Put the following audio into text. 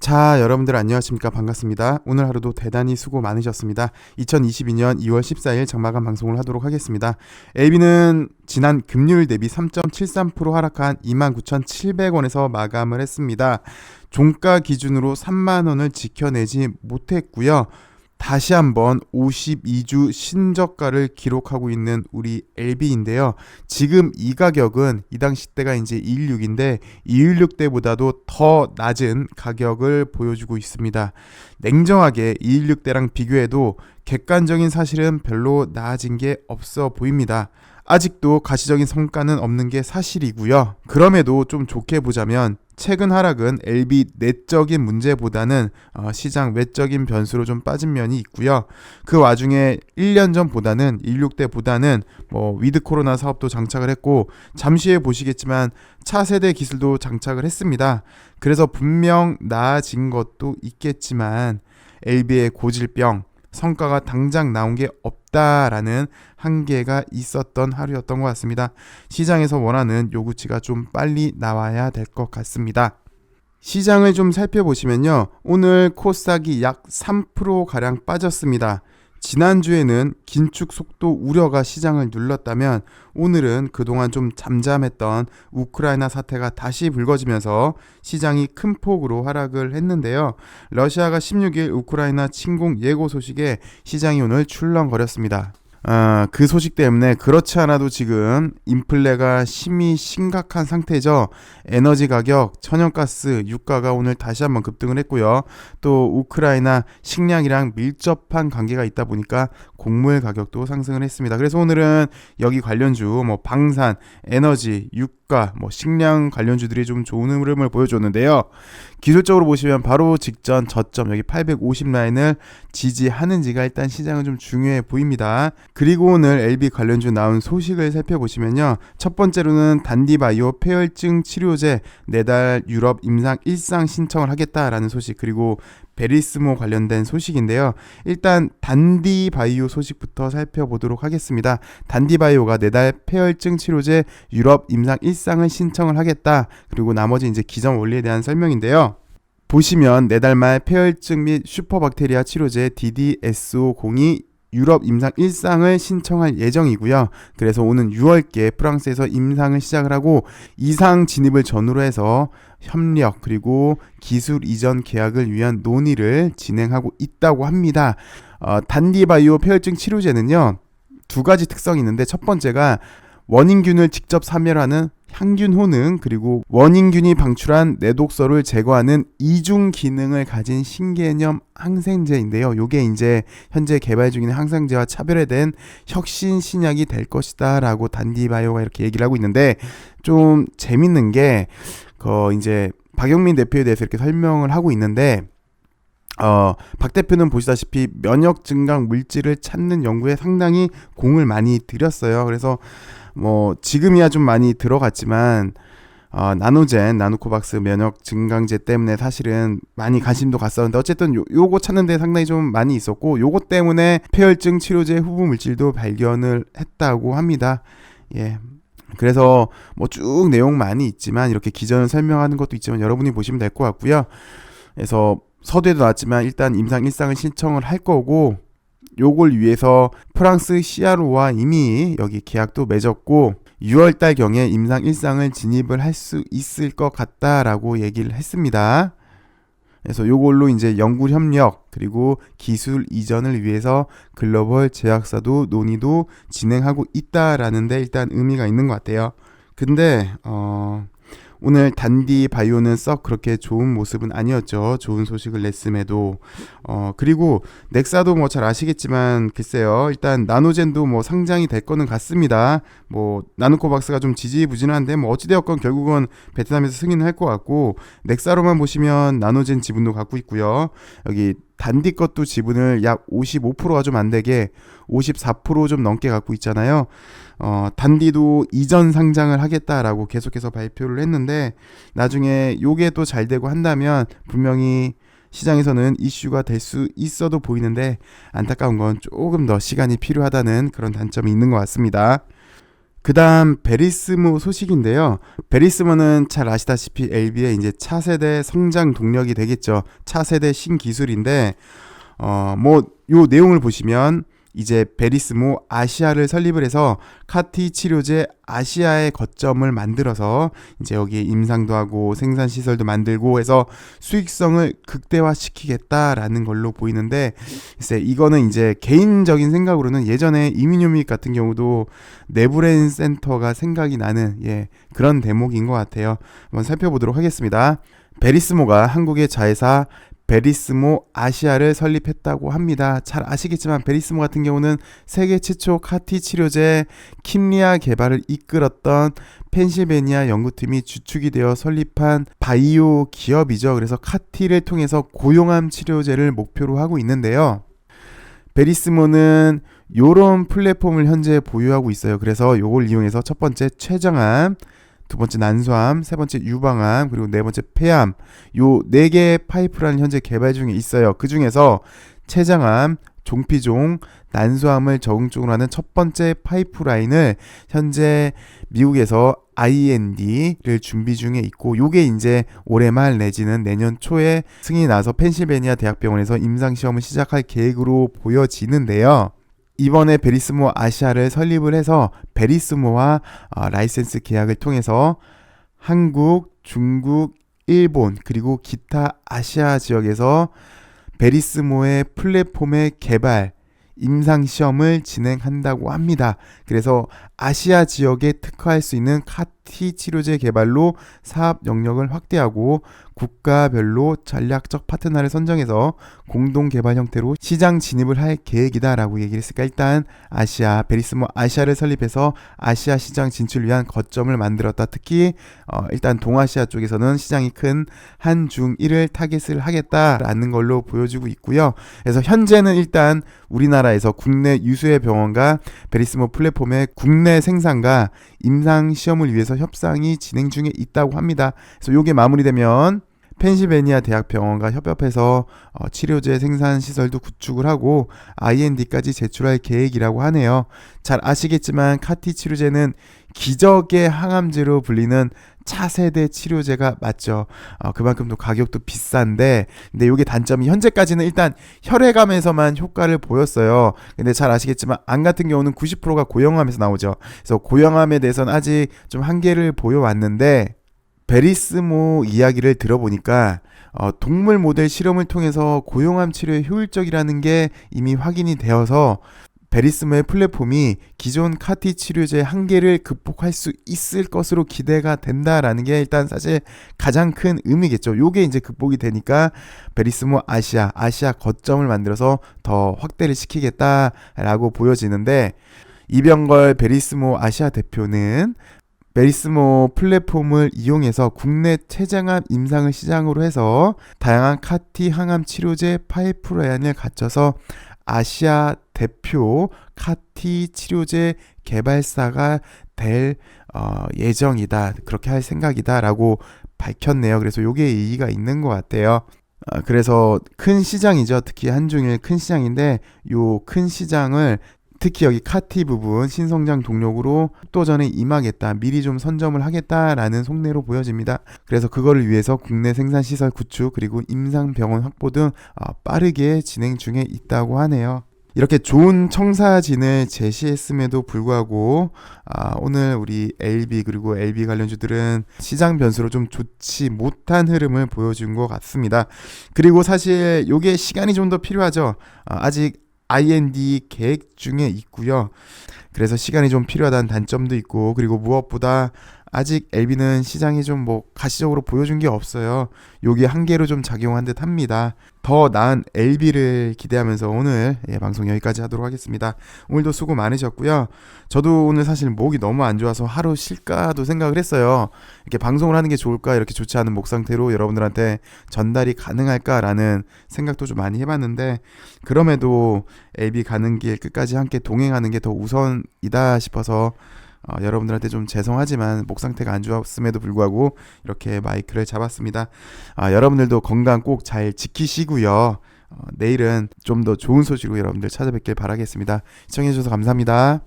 자, 여러분들 안녕하십니까? 반갑습니다. 오늘 하루도 대단히 수고 많으셨습니다. 2022년 2월 14일 장마감 방송을 하도록 하겠습니다. LB는 지난 금요일 대비 3.73% 하락한 29,700원에서 마감을 했습니다. 종가 기준으로 3만원을 지켜내지 못했고요. 다시 한번 52주 신저가를 기록하고 있는 우리 LB인데요. 지금 이 가격은 이 당시 때가 이제 216인데 216 때보다도 더 낮은 가격을 보여주고 있습니다. 냉정하게 216 때랑 비교해도 객관적인 사실은 별로 나아진 게 없어 보입니다. 아직도 가시적인 성과는 없는 게 사실이고요. 그럼에도 좀 좋게 보자면 최근 하락은 LB 내적인 문제보다는 시장 외적인 변수로 좀 빠진 면이 있고요. 그 와중에 1년 전보다는 16대보다는 위드 코로나 사업도 장착을 했고 잠시 후에 보시겠지만 차세대 기술도 장착을 했습니다. 그래서 분명 나아진 것도 있겠지만 LB의 고질병 성과가 당장 나온 게 없다라는 한계가 있었던 하루였던 것 같습니다. 시장에서 원하는 요구치가 좀 빨리 나와야 될 것 같습니다. 시장을 좀 살펴보시면요. 오늘 코스닥이 약 3%가량 빠졌습니다. 지난주에는 긴축 속도 우려가 시장을 눌렀다면 오늘은 그동안 좀 잠잠했던 우크라이나 사태가 다시 불거지면서 시장이 큰 폭으로 하락을 했는데요. 러시아가 16일 우크라이나 침공 예고 소식에 시장이 오늘 출렁거렸습니다. 그 소식 때문에 그렇지 않아도 지금 인플레가 심히 심각한 상태죠. 에너지 가격, 천연가스, 유가가 오늘 다시 한번 급등을 했고요. 또 우크라이나 식량이랑 밀접한 관계가 있다 보니까 곡물 가격도 상승을 했습니다. 그래서 오늘은 여기 관련주, 방산, 에너지, 유가, 식량 관련주들이 좀 좋은 흐름을 보여줬는데요. 기술적으로 보시면 바로 직전 저점 여기 850 라인을 지지하는지가 일단 시장은 좀 중요해 보입니다. 그리고 오늘 LB 관련주 나온 소식을 살펴보시면요. 첫 번째로는 단디바이오 폐혈증 치료제 내달 유럽 임상 1상 신청을 하겠다라는 소식, 그리고 베리스모 관련된 소식인데요. 일단 단디바이오 소식부터 살펴보도록 하겠습니다. 단디바이오가 내달 폐혈증 치료제 유럽 임상 1상을 신청을 하겠다. 그리고 나머지 이제 기존 원리에 대한 설명인데요. 보시면 내달 말 폐혈증 및 슈퍼박테리아 치료제 DDSO02 유럽 임상 1상을 신청할 예정이고요. 그래서 오는 6월께 프랑스에서 임상을 시작을 하고 이상 진입을 전후로 해서 협력 그리고 기술 이전 계약을 위한 논의를 진행하고 있다고 합니다. 단디바이오 폐혈증 치료제는요. 두 가지 특성이 있는데 첫 번째가 원인균을 직접 사멸하는 항균 효능, 그리고 원인균이 방출한 내독소를 제거하는 이중 기능을 가진 신개념 항생제인데요. 요게 이제 현재 개발 중인 항생제와 차별화된 혁신 신약이 될 것이다 라고 단디바이오가 이렇게 얘기를 하고 있는데, 좀 재밌는 게 이제 박영민 대표에 대해서 이렇게 설명을 하고 있는데, 박 대표는 보시다시피 면역 증강 물질을 찾는 연구에 상당히 공을 많이 들였어요. 그래서 지금이야 좀 많이 들어갔지만 나노젠, 나노코박스 면역 증강제 때문에 사실은 많이 관심도 갔었는데 어쨌든 요거 찾는 데 상당히 좀 많이 있었고, 요거 때문에 폐혈증 치료제 후보 물질도 발견을 했다고 합니다. 예. 그래서 쭉 내용 많이 있지만 이렇게 기전을 설명하는 것도 있지만 여러분이 보시면 될 것 같고요. 그래서 서두에도 나왔지만 일단 임상 1상을 신청을 할 거고, 요걸 위해서 프랑스 시아로와 이미 여기 계약도 맺었고 6월달경에 임상 1상을 진입을 할 수 있을 것 같다라고 얘기를 했습니다. 그래서 요걸로 이제 연구 협력 그리고 기술 이전을 위해서 글로벌 제약사도 논의도 진행하고 있다라는 데 일단 의미가 있는 것 같아요. 근데 오늘 단디바이오는 썩 그렇게 좋은 모습은 아니었죠. 좋은 소식을 냈음에도. 그리고 넥사도 잘 아시겠지만 글쎄요. 일단 나노젠도 상장이 될 거는 같습니다. 나노코박스가 좀 지지부진한데 어찌되었건 결국은 베트남에서 승인을 할 것 같고, 넥사로만 보시면 나노젠 지분도 갖고 있고요. 여기 단디 것도 지분을 약 55%가 좀 안 되게 54% 좀 넘게 갖고 있잖아요. 단디도 이전 상장을 하겠다라고 계속해서 발표를 했는데, 나중에 요게 또 잘 되고 한다면 분명히 시장에서는 이슈가 될 수 있어도 보이는데, 안타까운 건 조금 더 시간이 필요하다는 그런 단점이 있는 것 같습니다. 그다음 베리스모 소식인데요. 베리스모는 잘 아시다시피 LB의 이제 차세대 성장 동력이 되겠죠. 차세대 신기술인데 뭐 요 내용을 보시면 이제 베리스모 아시아를 설립을 해서 카티 치료제 아시아의 거점을 만들어서 이제 여기에 임상도 하고 생산 시설도 만들고 해서 수익성을 극대화시키겠다라는 걸로 보이는데, 글쎄 이거는 이제 개인적인 생각으로는 예전에 이민유믹 같은 경우도 내브레인 센터가 생각이 나는 그런 대목인 것 같아요. 한번 살펴보도록 하겠습니다. 베리스모가 한국의 자회사 베리스모 아시아를 설립했다고 합니다. 잘 아시겠지만 베리스모 같은 경우는 세계 최초 카티 치료제 킴리아 개발을 이끌었던 펜실베니아 연구팀이 주축이 되어 설립한 바이오 기업이죠. 그래서 카티를 통해서 고용암 치료제를 목표로 하고 있는데요. 베리스모는 요런 플랫폼을 현재 보유하고 있어요. 그래서 요걸 이용해서 첫 번째 췌장암, 두 번째 난소암, 세 번째 유방암, 그리고 네 번째 폐암, 요 4개의 파이프라인을 현재 개발 중에 있어요. 그 중에서 췌장암, 종피종, 난소암을 적응적으로 하는 첫 번째 파이프라인을 현재 미국에서 IND를 준비 중에 있고, 요게 이제 올해 말 내지는 내년 초에 승인이 나서 펜실베니아 대학병원에서 임상시험을 시작할 계획으로 보여지는데요. 이번에 베리스모 아시아를 설립을 해서 베리스모와 라이센스 계약을 통해서 한국, 중국, 일본 그리고 기타 아시아 지역에서 베리스모의 플랫폼의 개발, 임상시험을 진행한다고 합니다. 그래서 아시아 지역에 특화할 수 있는 카티 치료제 개발로 사업 영역을 확대하고 국가별로 전략적 파트너를 선정해서 공동 개발 형태로 시장 진입을 할 계획이다라고 얘기를 했으니까, 일단 아시아, 베리스모 아시아를 설립해서 아시아 시장 진출을 위한 거점을 만들었다. 특히 일단 동아시아 쪽에서는 시장이 큰 한중일을 타겟을 하겠다라는 걸로 보여지고 있고요. 그래서 현재는 일단 우리나라에서 국내 유수의 병원과 베리스모 플랫폼의 국내 생산과 임상 시험을 위해서 협상이 진행 중에 있다고 합니다. 그래서 이게 마무리되면 펜실베니아 대학병원과 협업해서 치료제 생산 시설도 구축을 하고 IND까지 제출할 계획이라고 하네요. 잘 아시겠지만 카티 치료제는 기적의 항암제로 불리는 차세대 치료제가 맞죠. 그만큼 또 가격도 비싼데, 근데 이게 단점이 현재까지는 일단 혈액암에서만 효과를 보였어요. 근데 잘 아시겠지만 암 같은 경우는 90%가 고형암에서 나오죠. 그래서 고형암에 대해서는 아직 좀 한계를 보여왔는데, 베리스모 이야기를 들어보니까 동물 모델 실험을 통해서 고형암 치료에 효율적이라는 게 이미 확인이 되어서 베리스모의 플랫폼이 기존 카티 치료제의 한계를 극복할 수 있을 것으로 기대가 된다라는 게 일단 사실 가장 큰 의미겠죠. 요게 이제 극복이 되니까 베리스모 아시아 거점을 만들어서 더 확대를 시키겠다라고 보여지는데, 이병걸 베리스모 아시아 대표는 베리스모 플랫폼을 이용해서 국내 췌장암 임상을 시장으로 해서 다양한 카티 항암 치료제 파이프라인을 갖춰서 아시아 대표 카티 치료제 개발사가 될 예정이다, 그렇게 할 생각이다라고 밝혔네요. 그래서 요게 의의가 있는 것 같아요. 그래서 큰 시장이죠. 특히 한중일 큰 시장인데, 요 큰 시장을 특히 여기 카티 부분 신성장 동력으로 속도전에 임하겠다, 미리 좀 선점을 하겠다라는 속내로 보여집니다. 그래서 그거를 위해서 국내 생산시설 구축 그리고 임상병원 확보 등 빠르게 진행 중에 있다고 하네요. 이렇게 좋은 청사진을 제시했음에도 불구하고 오늘 우리 LB 그리고 LB 관련주들은 시장 변수로 좀 좋지 못한 흐름을 보여준 것 같습니다. 그리고 사실 이게 시간이 좀 더 필요하죠. 아직 IND 계획 중에 있고요. 그래서 시간이 좀 필요하다는 단점도 있고, 그리고 무엇보다 아직 LB는 시장이 좀 가시적으로 보여준 게 없어요. 여기 한계로 좀 작용한 듯 합니다. 더 나은 LB를 기대하면서 오늘 방송 여기까지 하도록 하겠습니다. 오늘도 수고 많으셨고요. 저도 오늘 사실 목이 너무 안 좋아서 하루 쉴까도 생각을 했어요. 이렇게 방송을 하는 게 좋을까, 이렇게 좋지 않은 목 상태로 여러분들한테 전달이 가능할까라는 생각도 좀 많이 해봤는데, 그럼에도 LB 가는 길 끝까지 함께 동행하는 게 더 우선이다 싶어서 여러분들한테 좀 죄송하지만 목 상태가 안 좋았음에도 불구하고 이렇게 마이크를 잡았습니다. 여러분들도 건강 꼭 잘 지키시고요. 내일은 좀 더 좋은 소식으로 여러분들 찾아뵙길 바라겠습니다. 시청해주셔서 감사합니다.